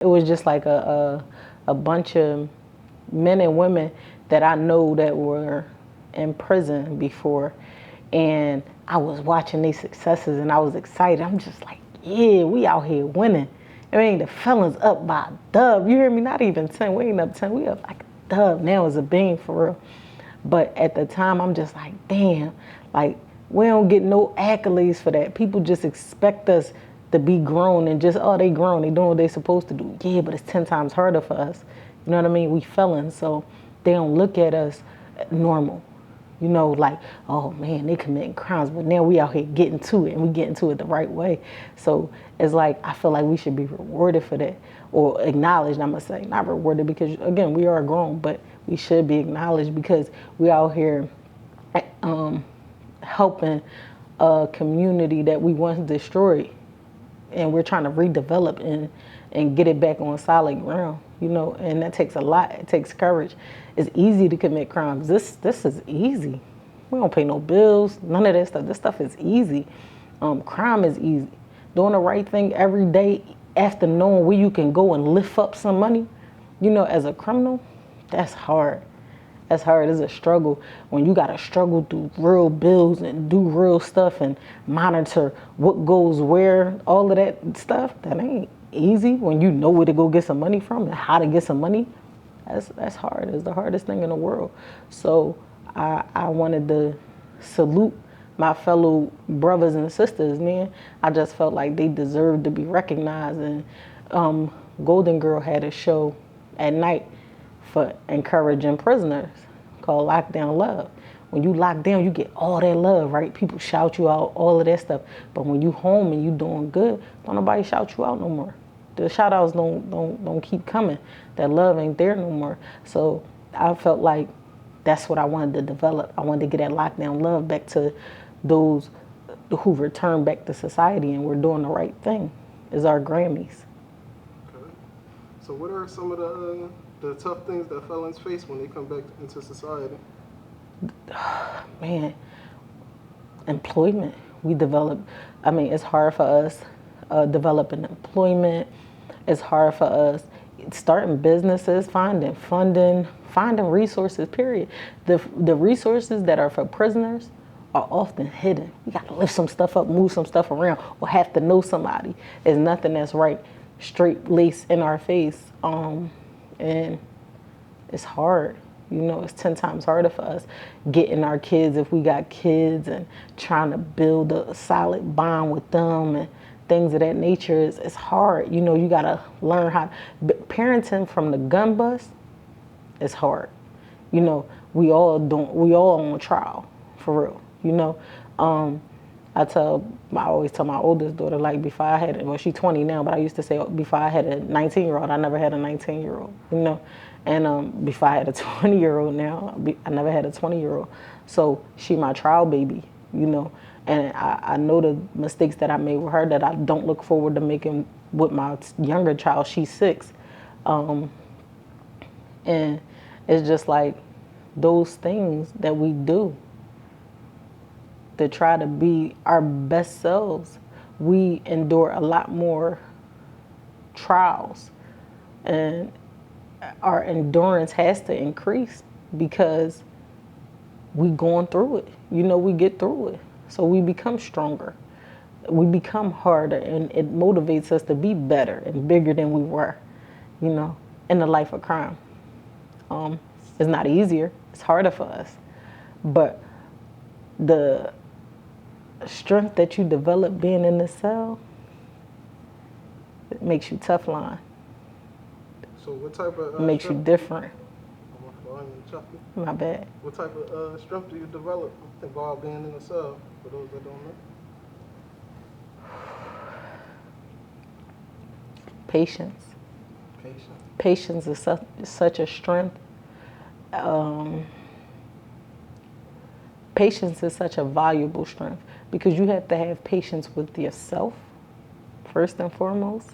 It was just like a bunch of men and women that I know that were in prison before, and I was watching these successes and I was excited. I'm just like, yeah, we out here winning. I mean, the felons up by a dub. You hear me? Not even 10. We ain't up 10. We up like a dub. Now it's a bean for real. But at the time, I'm just like, damn, like we don't get no accolades for that. People just expect us to be grown and just, oh, they grown, they doing what they supposed to do. Yeah, but it's 10 times harder for us. You know what I mean? We felons, so they don't look at us normal. You know, like, oh man, they committing crimes, but now we out here getting to it, and we getting to it the right way. So it's like, I feel like we should be rewarded for that, or acknowledged, I'm gonna say. Not rewarded, because again, we are grown, but we should be acknowledged because we out here helping a community that we once destroyed, and we're trying to redevelop and get it back on solid ground, you know, and that takes a lot. It takes courage. It's easy to commit crimes. This is easy. We don't pay no bills, none of that stuff. This stuff is easy. Crime is easy. Doing the right thing every day after knowing where you can go and lift up some money, you know, as a criminal, that's hard. That's hard. It's a struggle when you got to struggle through real bills and do real stuff and monitor what goes where, all of that stuff. That ain't easy when you know where to go get some money from and how to get some money. That's hard. It's the hardest thing in the world. So I wanted to salute my fellow brothers and sisters, man. I just felt like they deserved to be recognized. And Golden Girl had a show at night for encouraging prisoners called Lockdown Love. When you lock down, you get all that love, right? People shout you out, all of that stuff. But when you home and you doing good, don't nobody shout you out no more. The shout outs don't keep coming. That love ain't there no more. So I felt like that's what I wanted to develop. I wanted to get that lockdown love back to those who return back to society and we're doing the right thing. Is our Grammys. Okay. So what are some of the tough things that felons face when they come back into society? Man, employment. We develop, I mean, it's hard for us developing employment. It's hard for us starting businesses, finding funding, finding resources, period. The resources that are for prisoners are often hidden. We got to lift some stuff up, move some stuff around, or have to know somebody. There's nothing that's right straight laced in our face. And it's hard. You know, it's 10 times harder for us getting our kids, if we got kids, and trying to build a solid bond with them and things of that nature. It's hard. You know, you got to learn how. Parenting from the gun bus is hard. You know, we all on trial, for real. You know, I always tell my oldest daughter, like, before I had, well, she's 20 now, but I used to say before I had a 19-year-old, I never had a 19-year-old, you know. And before I had a 20-year-old now, I never had a 20-year-old. So she my trial baby, you know. And I know the mistakes that I made with her that I don't look forward to making with my younger child. She's 6. And it's just like those things that we do to try to be our best selves, we endure a lot more trials, and our endurance has to increase because we going through it. You know, we get through it, so we become stronger, we become harder, and it motivates us to be better and bigger than we were, you know, in the life of crime. It's not easier, it's harder for us, but the strength that you develop being in the cell, it makes you Teflon. So what type of It makes you different. My bad. What type of strength do you develop while being in the cell, for those that don't know? Patience. Patience is such a strength. Patience is such a valuable strength because you have to have patience with yourself first and foremost,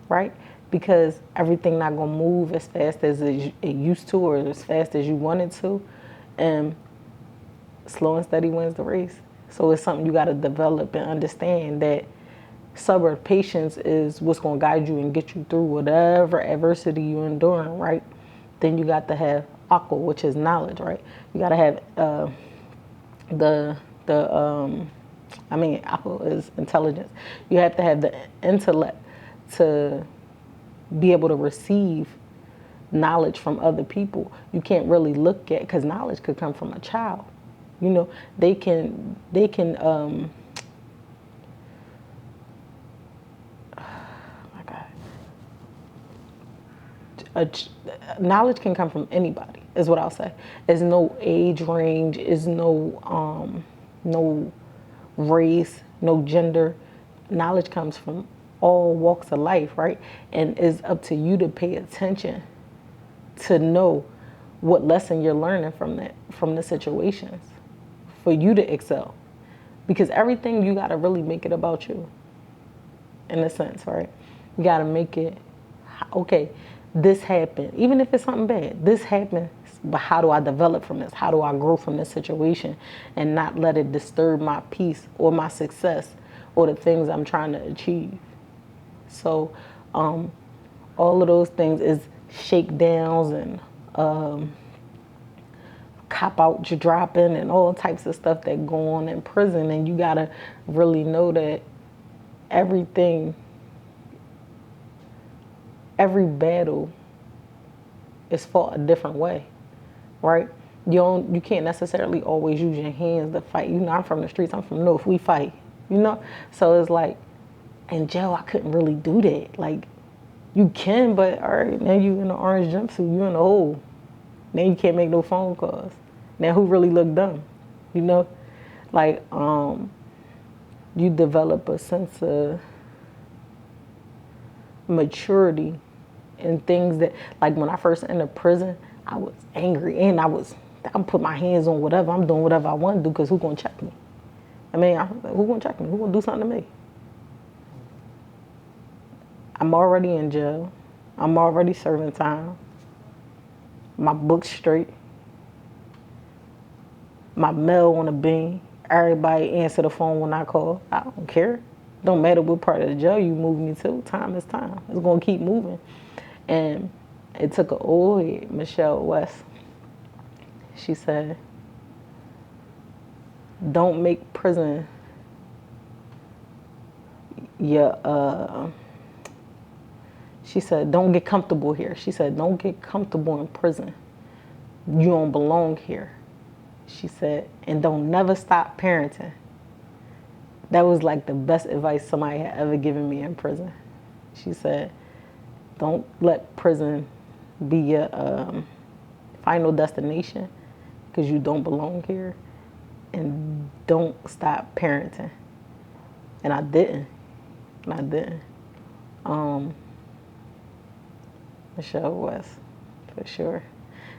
right? Because everything not gonna move as fast as it used to or as fast as you wanted to, and slow and steady wins the race. So it's something you got to develop and understand, that Sabr, patience, is what's going to guide you and get you through whatever adversity you're enduring, right? Then you got to have akal, which is knowledge, right? You got to have the the akal is intelligence. You have to have the intellect to be able to receive knowledge from other people. You can't really look at, because knowledge could come from a child. You know, they can my God, knowledge can come from anybody, is what I'll say. There's no age range, is no race, no gender. Knowledge comes from all walks of life, right? And it's up to you to pay attention to know what lesson you're learning from the situations, for you to excel. Because everything, you got to really make it about you, in a sense, right? You got to make it, okay, this happened. Even if it's something bad, this happened, but how do I develop from this? How do I grow from this situation and not let it disturb my peace or my success or the things I'm trying to achieve? So all of those things is shakedowns and cop out your dropping and all types of stuff that go on in prison. And you got to really know that every battle is fought a different way, right? You can't necessarily always use your hands to fight. You know, I'm from the streets. I'm from North. We fight. You know, so it's like in jail I couldn't really do that. Like you can, but all right, now you in the orange jumpsuit, you in the hole. Now you can't make no phone calls. Now who really look dumb? You know, like you develop a sense of maturity in things that, like when I first entered prison, I was angry and I'm put my hands on whatever. I'm doing whatever I want to do because who gonna check me? I mean, who gonna check me? Who gonna do something to me? I'm already in jail. I'm already serving time. My book's straight. My mail on the beam. Everybody answer the phone when I call. I don't care. Don't matter what part of the jail you move me to. Time is time. It's gonna keep moving. And it took an old head, Michelle West. She said, don't make prison your, she said, don't get comfortable here. She said, don't get comfortable in prison. You don't belong here. She said, and don't never stop parenting. That was like the best advice somebody had ever given me in prison. She said, don't let prison be your final destination because you don't belong here. And don't stop parenting. And I didn't. Michelle West, for sure.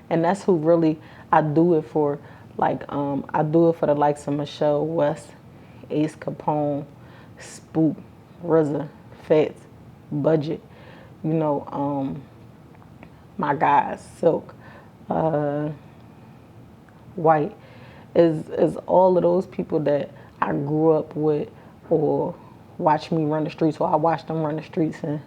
And that's who really I do it for. Like, I do it for the likes of Michelle West, Ace Capone, Spook, RZA, Fats, Budget, you know, my guys, Silk, White, is all of those people that I grew up with or watched me run the streets, or I watched them run the streets and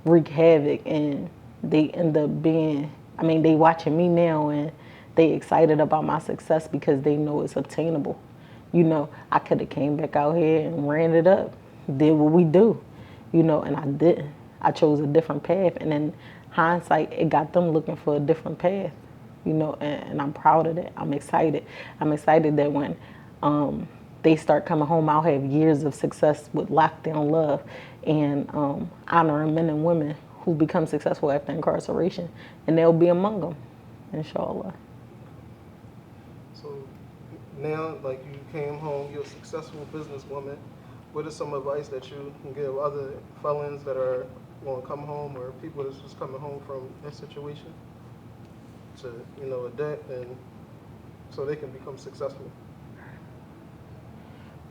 wreak havoc, and they end up being, I mean, they watching me now and they excited about my success because they know it's obtainable. You know, I could have came back out here and ran it up, did what we do, you know, and I didn't. I chose a different path, and in hindsight, it got them looking for a different path, you know, and I'm proud of that. I'm excited. I'm excited that when they start coming home, I'll have years of success with lockdown love and honoring men and women who become successful after incarceration, and they'll be among them, inshallah. So now, like, you came home, you're a successful businesswoman. What is some advice that you can give other felons that are going to come home, or people that's just coming home from that situation, to, you know, adapt and so they can become successful?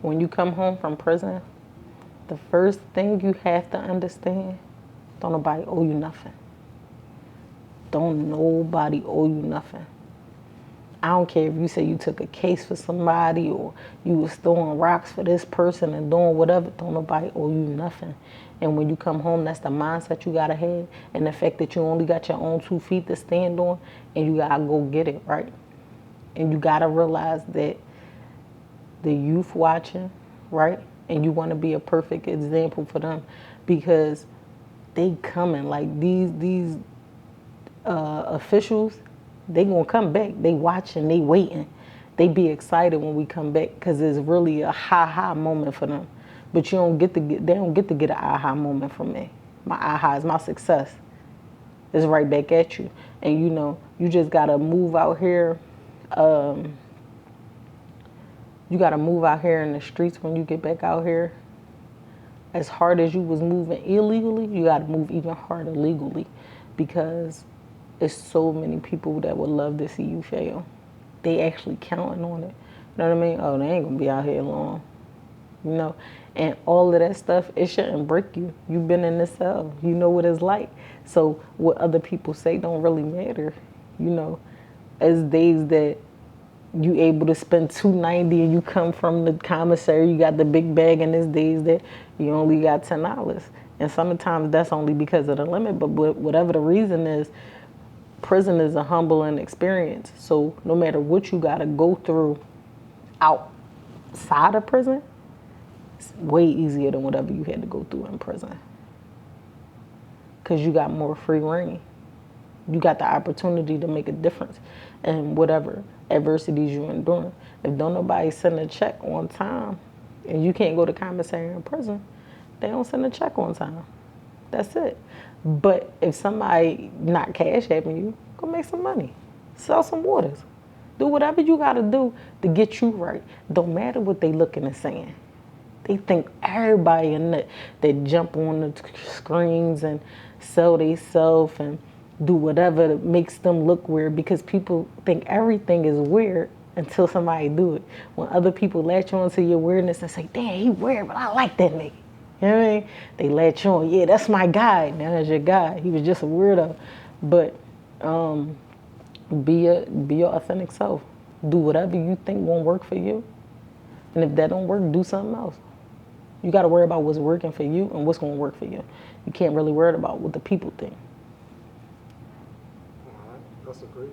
When you come home from prison, the first thing you have to understand, don't nobody owe you nothing. Don't nobody owe you nothing. I don't care if you say you took a case for somebody or you was throwing rocks for this person and doing whatever. Don't nobody owe you nothing. And when you come home, that's the mindset you gotta have, and the fact that you only got your own 2 feet to stand on, and you gotta go get it, right? And you gotta realize that the youth watching, right? And you want to be a perfect example for them, because they coming like these officials. They gonna come back. They watching. They waiting. They be excited when we come back because it's really a ha moment for them. But you don't get to get. They don't get to get an aha moment from me. My aha is my success. It's right back at you. And you know, you just gotta move out here. You gotta move out here in the streets when you get back out here. As hard as you was moving illegally, you gotta move even harder legally, because there's so many people that would love to see you fail. They actually counting on it. You know what I mean? Oh, they ain't gonna be out here long. You know, and all of that stuff, it shouldn't break you. You've been in the cell. You know what it's like. So what other people say don't really matter. You know, as days that you able to spend $2.90 and you come from the commissary, you got the big bag, and there's days that you only got $10. And sometimes that's only because of the limit, but whatever the reason is, prison is a humbling experience. So no matter what you gotta go through outside of prison, it's way easier than whatever you had to go through in prison. Cause you got more free reign. You got the opportunity to make a difference in whatever adversities you're enduring. If don't nobody send a check on time, and you can't go to commissary in prison, they don't send a check on time. That's it. But if somebody not cash apping you, go make some money. Sell some waters. Do whatever you gotta do to get you right. Don't matter what they looking and saying. They think everybody in that jump on the screens and sell themselves and do whatever that makes them look weird, because people think everything is weird until somebody do it. When other people latch on to your weirdness and say, damn, he weird, but I like that nigga. You know what I mean? They latch on, yeah, that's my guy. Now that's your guy. He was just a weirdo. But be your authentic self. Do whatever you think won't work for you. And if that don't work, do something else. You got to worry about what's working for you and what's going to work for you. You can't really worry about what the people think. All right. That's a great